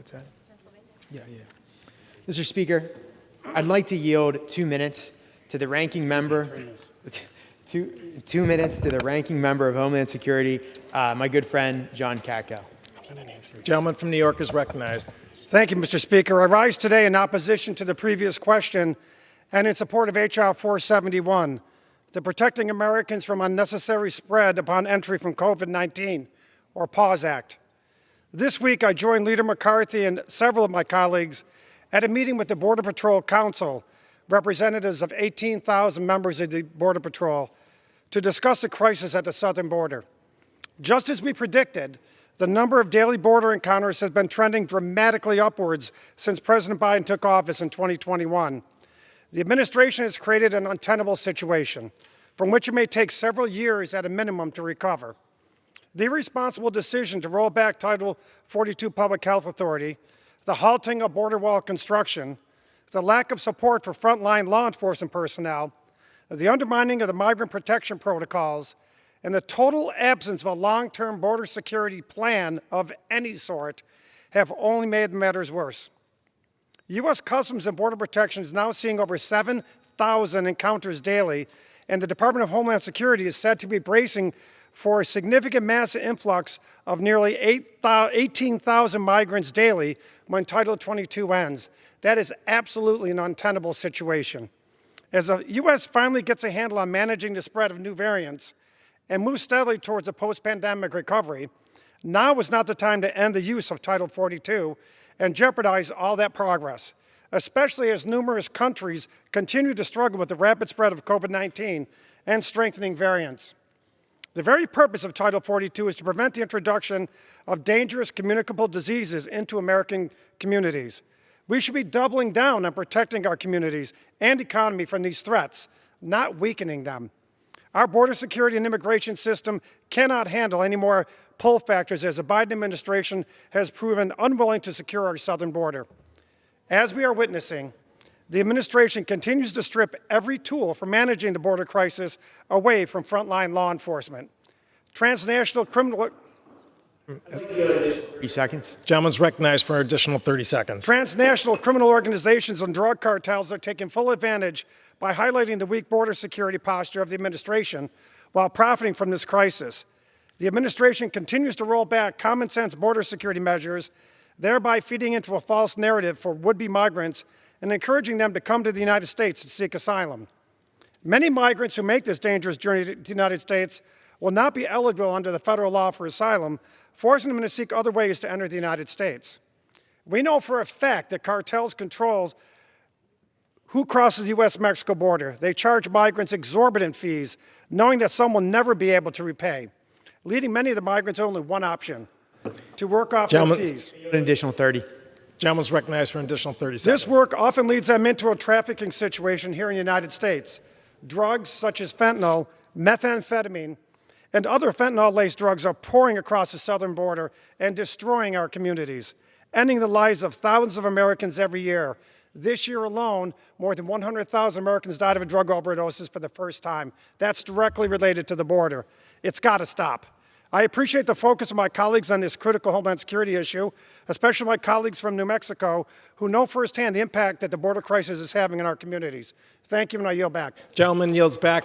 What's that? Yeah. Mr. Speaker, I'd like to yield 2 minutes to the ranking member. 2 minutes to the ranking member of Homeland Security, my good friend, John Katko. Gentleman from New York is recognized. Thank you, Mr. Speaker. I rise today in opposition to the previous question and in support of H.R. 471, the Protecting Americans from Unnecessary Spread Upon Entry from COVID-19, or PAUSE Act. This week, I joined Leader McCarthy and several of my colleagues at a meeting with the Border Patrol Council, representatives of 18,000 members of the Border Patrol, to discuss the crisis at the southern border. Just as we predicted, the number of daily border encounters has been trending dramatically upwards since President Biden took office in 2021. The administration has created an untenable situation from which it may take several years at a minimum to recover. The irresponsible decision to roll back Title 42 Public Health Authority, the halting of border wall construction, the lack of support for frontline law enforcement personnel, the undermining of the migrant protection protocols, and the total absence of a long-term border security plan of any sort have only made matters worse. U.S. Customs and Border Protection is now seeing over 7,000 encounters daily, and the Department of Homeland Security is said to be bracing for a significant massive influx of nearly 18,000 migrants daily when Title 22 ends. That is absolutely an untenable situation. As the U.S. finally gets a handle on managing the spread of new variants and moves steadily towards a post-pandemic recovery, now is not the time to end the use of Title 42 and jeopardize all that progress, especially as numerous countries continue to struggle with the rapid spread of COVID-19 and strengthening variants. The very purpose of Title 42 is to prevent the introduction of dangerous communicable diseases into American communities. We should be doubling down on protecting our communities and economy from these threats, not weakening them. Our border security and immigration system cannot handle any more pull factors as the Biden administration has proven unwilling to secure our southern border. As we are witnessing, the administration continues to strip every tool for managing the border crisis away from frontline law enforcement. Transnational criminal... 30 seconds. Gentleman's recognized for an additional 30 seconds. Transnational criminal organizations and drug cartels are taking full advantage by highlighting the weak border security posture of the administration while profiting from this crisis. The administration continues to roll back common sense border security measures, thereby feeding into a false narrative for would-be migrants and encouraging them to come to the United States to seek asylum. Many migrants who make this dangerous journey to the United States will not be eligible under the federal law for asylum, forcing them to seek other ways to enter the United States. We know for a fact that cartels control who crosses the U.S.-Mexico border. They charge migrants exorbitant fees, knowing that some will never be able to repay, leaving many of the migrants only one option: to work off their fees. An additional 30. Gentleman's recognized for an additional 30 seconds. This work often leads them into a trafficking situation here in the United States. Drugs such as fentanyl, methamphetamine, and other fentanyl-laced drugs are pouring across the southern border and destroying our communities, ending the lives of thousands of Americans every year. This year alone, more than 100,000 Americans died of a drug overdoses for the first time. That's directly related to the border. It's got to stop. I appreciate the focus of my colleagues on this critical Homeland Security issue, especially my colleagues from New Mexico, who know firsthand the impact that the border crisis is having in our communities. Thank you, and I yield back. Gentleman yields back.